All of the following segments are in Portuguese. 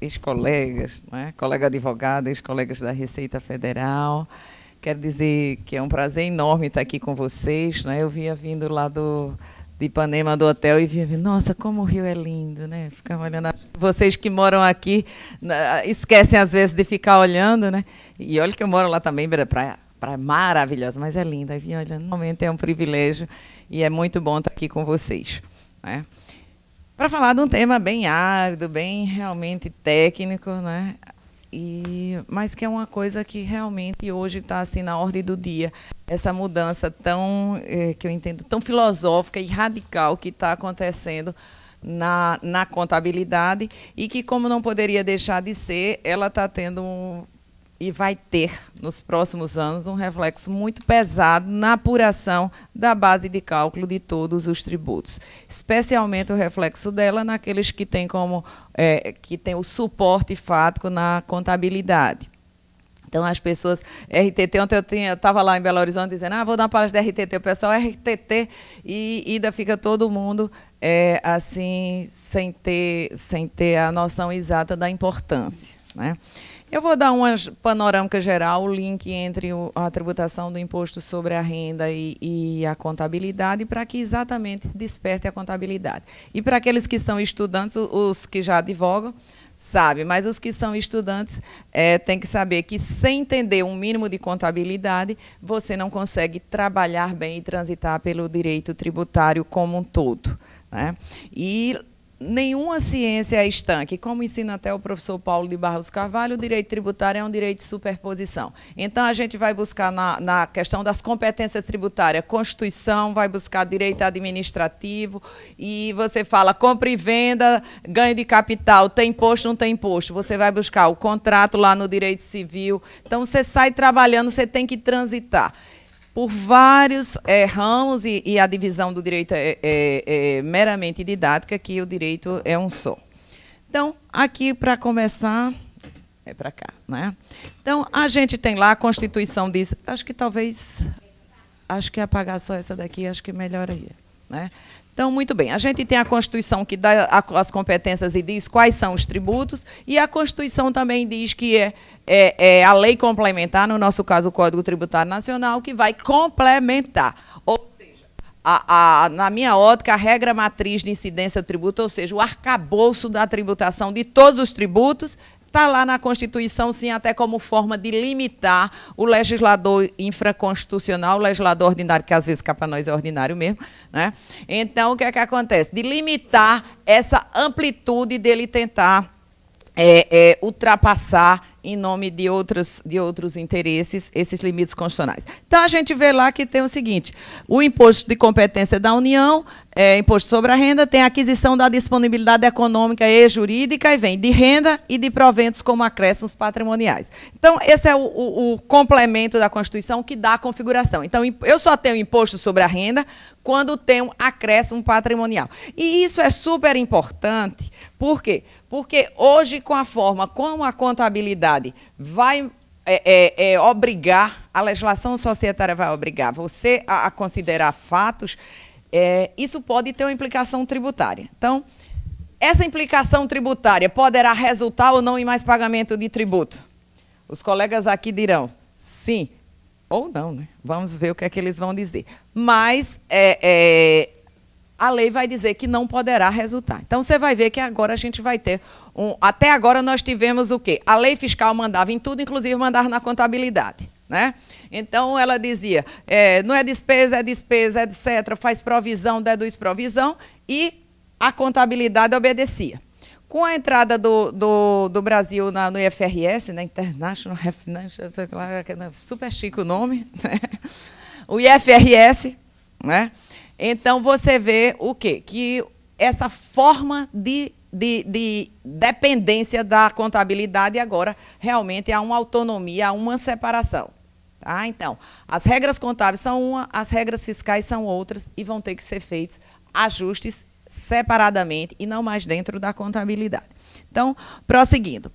ex-colegas, né? Colega advogado, ex-colegas da Receita Federal. Quero dizer que é um prazer enorme estar aqui com vocês, né? Eu vinha vindo lá de Ipanema, do hotel, e vinha vendo, nossa, como o Rio é lindo, né? Ficava olhando. Vocês que moram aqui esquecem, às vezes, de ficar olhando, né? E olha que eu moro lá também, praia maravilhosa, mas é linda. Aí vinha olhando, realmente é um privilégio e é muito bom estar aqui com vocês, né? Para falar de um tema bem árido, bem realmente técnico, né? Mas que é uma coisa que realmente hoje está assim na ordem do dia. Essa mudança tão, que eu entendo, tão filosófica e radical que está acontecendo na contabilidade e que, como não poderia deixar de ser, ela está tendo e vai ter, nos próximos anos, um reflexo muito pesado na apuração da base de cálculo de todos os tributos. Especialmente o reflexo dela naqueles que têm que tem o suporte fático na contabilidade. Então, as pessoas, RTT, ontem eu estava lá em Belo Horizonte dizendo, vou dar uma palestra de RTT, o pessoal RTT, e ainda fica todo mundo assim, sem ter a noção exata da importância, né? Eu vou dar uma panorâmica geral, o link entre a tributação do imposto sobre a renda e a contabilidade, para que exatamente desperte a contabilidade. E para aqueles que são estudantes, os que já advogam, sabem, mas os que são estudantes têm que saber que, sem entender um mínimo de contabilidade, você não consegue trabalhar bem e transitar pelo direito tributário como um todo, né? E nenhuma ciência é estanque. Como ensina até o professor Paulo de Barros Carvalho, o direito tributário é um direito de superposição. Então, a gente vai buscar na questão das competências tributárias, Constituição, vai buscar direito administrativo, e você fala compra e venda, ganho de capital, tem imposto, não tem imposto. Você vai buscar o contrato lá no direito civil. Então, você sai trabalhando, você tem que transitar por vários ramos, e a divisão do direito é meramente didática, que o direito é um só. Então, aqui, para começar, é para cá, né? Então, a gente tem lá, a Constituição diz, acho que apagar só essa daqui, acho que melhoraria, né? Então, muito bem, a gente tem a Constituição que dá as competências e diz quais são os tributos, e a Constituição também diz que é a lei complementar, no nosso caso o Código Tributário Nacional, que vai complementar. Ou seja, na minha ótica, a regra matriz de incidência do tributo, ou seja, o arcabouço da tributação de todos os tributos, está lá na Constituição, sim, até como forma de limitar o legislador infraconstitucional, o legislador ordinário, que às vezes cá para nós é ordinário mesmo, né? Então, o que é que acontece? De limitar essa amplitude dele tentar ultrapassar em nome de outros interesses, esses limites constitucionais. Então, a gente vê lá que tem o seguinte, o imposto de competência da União, imposto sobre a renda, tem a aquisição da disponibilidade econômica e jurídica, e vem de renda e de proventos como acréscimos patrimoniais. Então, esse é o complemento da Constituição que dá a configuração. Então, eu só tenho imposto sobre a renda quando tenho acréscimo patrimonial. E isso é super importante. Por quê? Porque hoje, com a forma como a contabilidade vai obrigar, a legislação societária vai obrigar você a considerar fatos, isso pode ter uma implicação tributária. Então, essa implicação tributária poderá resultar ou não em mais pagamento de tributo? Os colegas aqui dirão sim ou não, né? Vamos ver o que é que eles vão dizer. Mas a lei vai dizer que não poderá resultar. Então, você vai ver que agora a gente vai ter até agora nós tivemos o quê? A lei fiscal mandava em tudo, inclusive mandava na contabilidade, né? Então, ela dizia, não é despesa, etc., faz provisão, deduz provisão, e a contabilidade obedecia. Com a entrada do Brasil no IFRS, né, International Financial, super chique o nome, né? O IFRS, né? Então, você vê o quê? Que essa forma de dependência da contabilidade agora realmente há uma autonomia, há uma separação. Tá? Então, as regras contábeis são uma, as regras fiscais são outras, e vão ter que ser feitos ajustes separadamente e não mais dentro da contabilidade. Então, prosseguindo.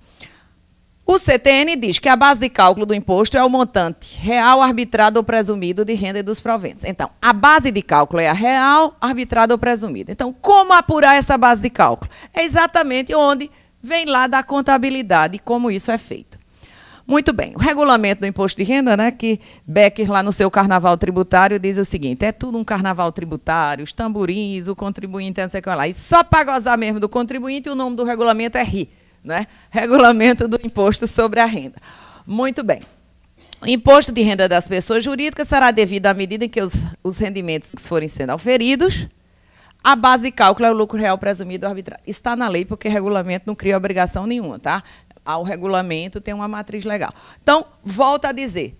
O CTN diz que a base de cálculo do imposto é o montante real, arbitrado ou presumido de renda e dos proventos. Então, a base de cálculo é a real, arbitrada ou presumida. Então, como apurar essa base de cálculo? É exatamente onde vem lá da contabilidade, como isso é feito. Muito bem, o regulamento do imposto de renda, né, que Becker, lá no seu carnaval tributário, diz o seguinte: é tudo um carnaval tributário, os tamborins, o contribuinte, não sei o que lá. E só para gozar mesmo do contribuinte, o nome do regulamento é RI, né? Regulamento do Imposto sobre a Renda. Muito bem. O imposto de renda das pessoas jurídicas será devido à medida em que os rendimentos forem sendo auferidos. A base de cálculo é o lucro real presumido arbitrário. Está na lei, porque regulamento não cria obrigação nenhuma, tá? O regulamento tem uma matriz legal. Então, volta a dizer,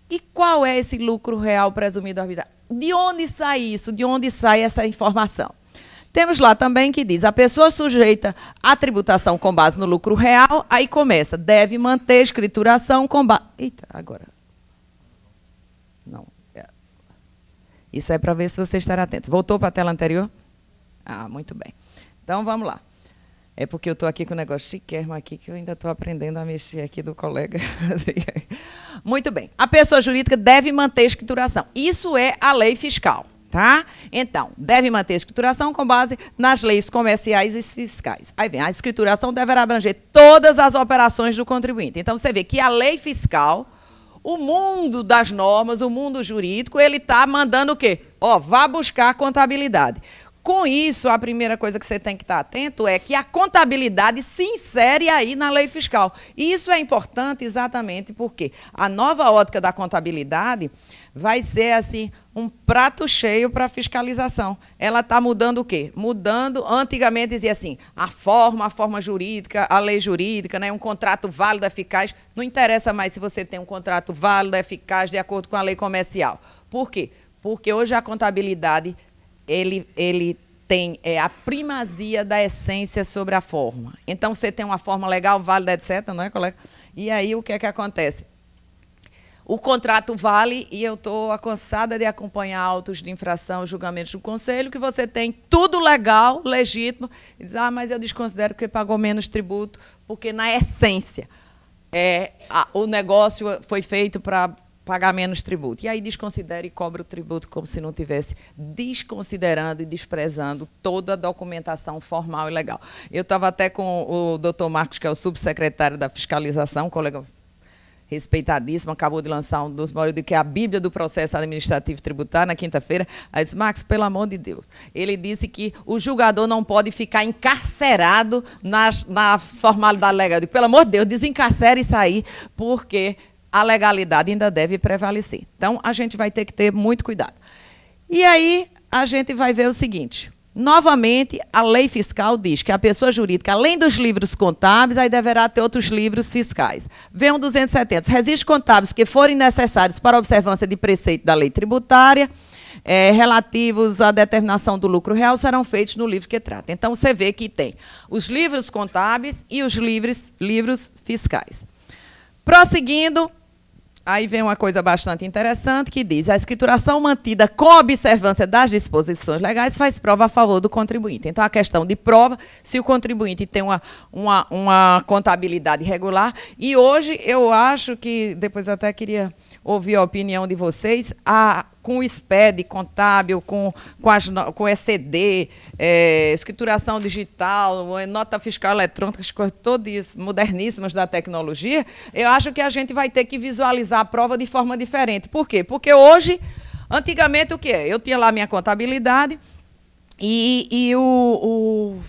e qual é esse lucro real presumido arbitrário? De onde sai isso? De onde sai essa informação? Temos lá também que diz, a pessoa sujeita à tributação com base no lucro real, aí começa, deve manter escrituração com base... Eita, agora. Não. Isso é para ver se você estará atento. Voltou para a tela anterior? Ah, muito bem. Então, vamos lá. É porque eu estou aqui com um negócio chiquérrimo aqui, que eu ainda estou aprendendo a mexer aqui do colega. Muito bem. A pessoa jurídica deve manter escrituração. Isso é a lei fiscal, tá? Então, deve manter escrituração com base nas leis comerciais e fiscais. Aí vem, a escrituração deverá abranger todas as operações do contribuinte. Então, você vê que a lei fiscal, o mundo das normas, o mundo jurídico, ele está mandando o quê? Ó, vá buscar a contabilidade. Com isso, a primeira coisa que você tem que estar atento é que a contabilidade se insere aí na lei fiscal. E isso é importante exatamente porque a nova ótica da contabilidade vai ser assim um prato cheio para a fiscalização. Ela está mudando o quê? Mudando, antigamente dizia assim, a forma jurídica, a lei jurídica, né, um contrato válido, eficaz. Não interessa mais se você tem um contrato válido, eficaz, de acordo com a lei comercial. Por quê? Porque hoje a contabilidade ele tem a primazia da essência sobre a forma. Então, você tem uma forma legal, válida, etc., não é, colega? E aí, o que é que acontece? O contrato vale, e eu estou cansada de acompanhar autos de infração, julgamentos do Conselho, que você tem tudo legal, legítimo, e diz, mas eu desconsidero que pagou menos tributo, porque, na essência, o negócio foi feito para pagar menos tributo. E aí desconsidera e cobra o tributo como se não tivesse desconsiderando e desprezando toda a documentação formal e legal. Eu estava até com o doutor Marcos, que é o subsecretário da fiscalização, colega respeitadíssimo, acabou de lançar um dos maiores, que é a Bíblia do Processo Administrativo Tributário, na quinta-feira. Aí disse, Marcos, pelo amor de Deus. Ele disse que o julgador não pode ficar encarcerado na formalidade legal. Eu digo, pelo amor de Deus, desencarcere isso aí, porque a legalidade ainda deve prevalecer. Então, a gente vai ter que ter muito cuidado. E aí, a gente vai ver o seguinte. Novamente, a lei fiscal diz que a pessoa jurídica, além dos livros contábeis, aí deverá ter outros livros fiscais. Vem um 270. Os registros contábeis que forem necessários para a observância de preceito da lei tributária, relativos à determinação do lucro real, serão feitos no livro que trata. Então, você vê que tem os livros contábeis e os livros fiscais. Prosseguindo, aí vem uma coisa bastante interessante que diz, a escrituração mantida com observância das disposições legais faz prova a favor do contribuinte. Então, a questão de prova, se o contribuinte tem uma contabilidade regular, e hoje eu acho que, depois até queria ouvir a opinião de vocês, com o SPED contábil, com ECD, escrituração digital, nota fiscal eletrônica, as coisas todas moderníssimas da tecnologia, eu acho que a gente vai ter que visualizar a prova de forma diferente. Por quê? Porque hoje, antigamente, o que é? Eu tinha lá minha contabilidade e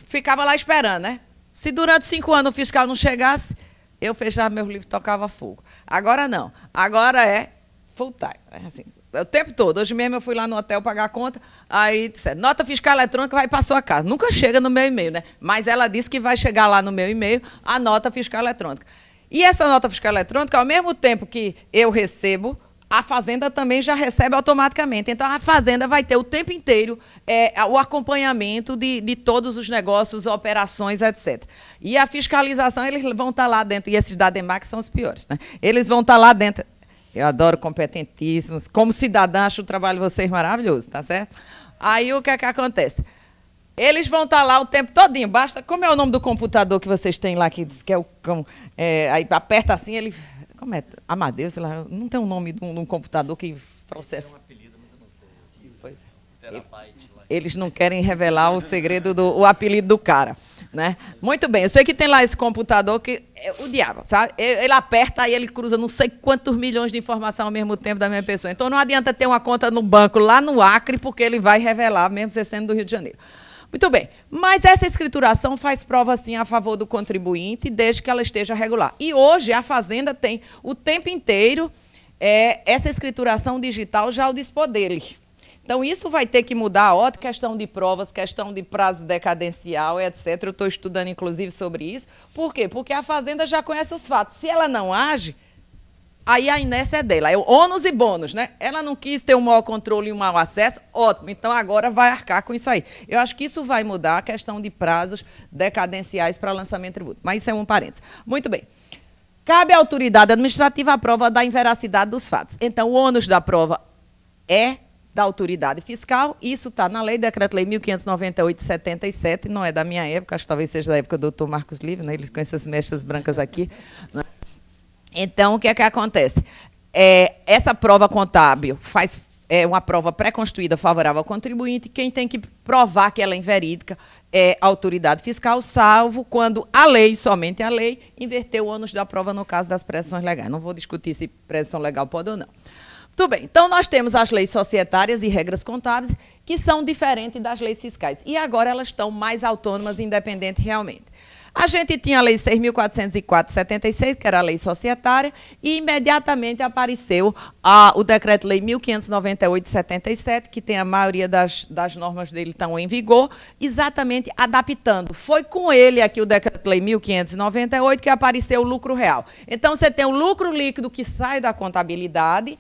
ficava lá esperando, né? Se durante 5 anos o fiscal não chegasse, eu fechava meus livros e tocava fogo. Agora não. Agora é full time. Assim, o tempo todo. Hoje mesmo eu fui lá no hotel pagar a conta, aí disseram, nota fiscal eletrônica vai para a sua casa. Nunca chega no meu e-mail, né? Mas ela disse que vai chegar lá no meu e-mail a nota fiscal eletrônica. E essa nota fiscal eletrônica, ao mesmo tempo que eu recebo, a Fazenda também já recebe automaticamente. Então, a Fazenda vai ter o tempo inteiro o acompanhamento de todos os negócios, operações, etc. E a fiscalização, eles vão estar lá dentro, e esses da DEMAC são os piores, né? Eles vão estar lá dentro. Eu adoro competentíssimos. Como cidadã, acho o trabalho de vocês maravilhoso, tá certo? Aí, o que é que acontece? Eles vão estar lá o tempo todinho. Basta... Como é o nome do computador que vocês têm lá, que é o... aí aperta assim, ele... Como é? Amadeus, sei lá. Não tem um nome de um computador que processa... Tem um apelido, mas eu não sei. Pois é. Terabyte lá. Eles não querem revelar o segredo, o apelido do cara, né? Muito bem, eu sei que tem lá esse computador que é o diabo, sabe? Ele aperta e ele cruza não sei quantos milhões de informação ao mesmo tempo da mesma pessoa. Então não adianta ter uma conta no banco lá no Acre, porque ele vai revelar, mesmo você sendo do Rio de Janeiro. Muito bem, mas essa escrituração faz prova, sim, a favor do contribuinte, desde que ela esteja regular. E hoje a Fazenda tem o tempo inteiro essa escrituração digital já ao dispor dele. Então, isso vai ter que mudar a outra questão de provas, questão de prazo decadencial, etc. Eu estou estudando, inclusive, sobre isso. Por quê? Porque a Fazenda já conhece os fatos. Se ela não age, aí a inércia é dela. É o ônus e bônus, né? Ela não quis ter um maior controle e um maior acesso, ótimo. Então, agora vai arcar com isso aí. Eu acho que isso vai mudar a questão de prazos decadenciais para lançamento de tributo. Mas isso é um parênteses. Muito bem. Cabe à autoridade administrativa a prova da inveracidade dos fatos. Então, o ônus da prova é da autoridade fiscal. Isso está na lei, Decreto-Lei 1598 de 77, não é da minha época, acho que talvez seja da época do doutor Marcos Livre, né? Eles conhecem essas mechas brancas aqui. Né? Então, o que é que acontece? Essa prova contábil é uma prova pré-constituída favorável ao contribuinte. Quem tem que provar que ela é inverídica é a autoridade fiscal, salvo quando a lei, somente a lei, inverteu o ônus da prova no caso das prestações legais. Não vou discutir se prestação legal pode ou não. Muito bem, então nós temos as leis societárias e regras contábeis que são diferentes das leis fiscais. E agora elas estão mais autônomas e independentes realmente. A gente tinha a Lei 6.404 de 76, que era a lei societária, e imediatamente apareceu o Decreto-Lei 1598 de 77, que tem a maioria das normas dele estão em vigor, exatamente adaptando. Foi com ele aqui o Decreto-Lei 1598 que apareceu o lucro real. Então, você tem o lucro líquido que sai da contabilidade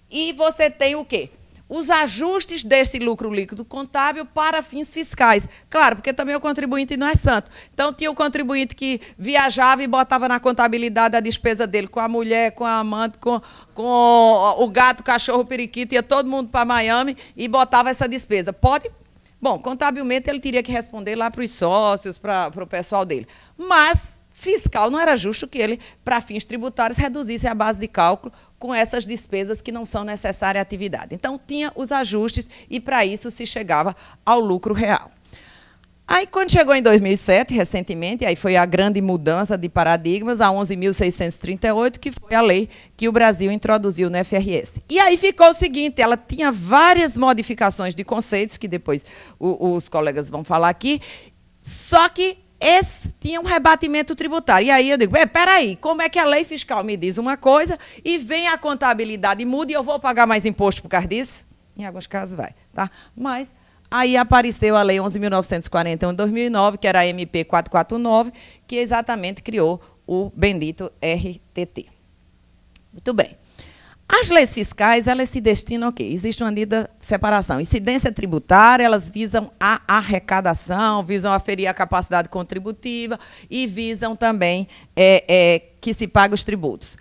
e você tem o quê? Os ajustes desse lucro líquido contábil para fins fiscais. Claro, porque também o contribuinte não é santo. Então, tinha o contribuinte que viajava e botava na contabilidade a despesa dele com a mulher, com a amante, com o gato, o cachorro, o periquito, ia todo mundo para Miami e botava essa despesa. Pode? Bom, contabilmente ele teria que responder lá para os sócios, para o pessoal dele. Mas fiscal não era justo que ele, para fins tributários, reduzisse a base de cálculo com essas despesas que não são necessárias à atividade. Então, tinha os ajustes e, para isso, se chegava ao lucro real. Aí, quando chegou em 2007, recentemente, aí foi a grande mudança de paradigmas, a 11.638, que foi a lei que o Brasil introduziu no FRS. E aí ficou o seguinte, ela tinha várias modificações de conceitos, que depois os colegas vão falar aqui, só que esse tinha um rebatimento tributário. E aí eu digo, peraí, como é que a lei fiscal me diz uma coisa e vem a contabilidade e muda e eu vou pagar mais imposto por causa disso? Em alguns casos vai, tá? Mas aí apareceu a lei 11.941 de 2009, que era a MP 449, que exatamente criou o bendito RTT. Muito bem. As leis fiscais, elas se destinam ao quê? Existe uma dita separação. Incidência tributária, elas visam a arrecadação, visam aferir a capacidade contributiva e visam também que se pague os tributos.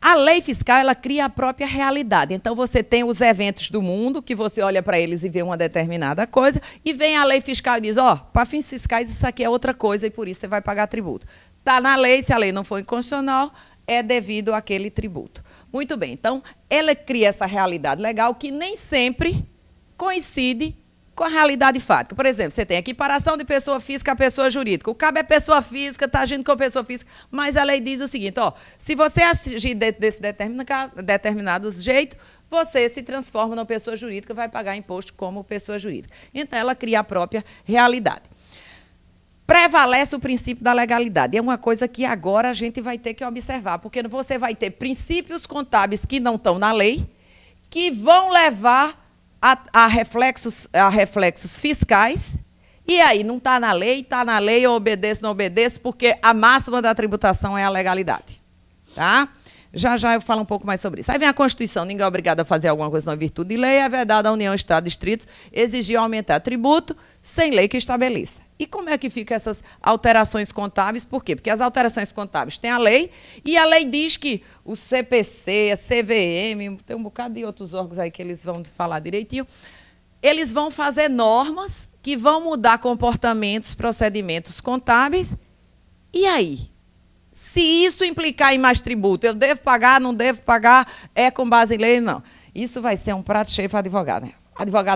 A lei fiscal, ela cria a própria realidade. Então, você tem os eventos do mundo, que você olha para eles e vê uma determinada coisa, e vem a lei fiscal e diz, para fins fiscais, isso aqui é outra coisa e por isso você vai pagar tributo. Está na lei, se a lei não for inconstitucional, é devido àquele tributo. Muito bem, então, ela cria essa realidade legal que nem sempre coincide com a realidade fática. Por exemplo, você tem a equiparação de pessoa física a pessoa jurídica. O cabo é pessoa física, está agindo como pessoa física, mas a lei diz o seguinte, se você agir desse determinado jeito, você se transforma numa pessoa jurídica e vai pagar imposto como pessoa jurídica. Então, ela cria a própria realidade. Prevalece o princípio da legalidade. É uma coisa que agora a gente vai ter que observar, porque você vai ter princípios contábeis que não estão na lei, que vão levar a reflexos fiscais, e aí não está na lei, eu obedeço, não obedeço, porque a máxima da tributação é a legalidade. Tá? Já eu falo um pouco mais sobre isso. Aí vem a Constituição, ninguém é obrigado a fazer alguma coisa em virtude de lei, é verdade, a União, Estado e Distritos exigiu aumentar tributo sem lei que estabeleça. E como é que ficam essas alterações contábeis? Por quê? Porque as alterações contábeis têm a lei, e a lei diz que o CPC, a CVM, tem um bocado de outros órgãos aí que eles vão falar direitinho, eles vão fazer normas que vão mudar comportamentos, procedimentos contábeis. E aí? Se isso implicar em mais tributo, eu devo pagar, não devo pagar, é com base em lei? Não. Isso vai ser um prato cheio para advogado, né? Advogado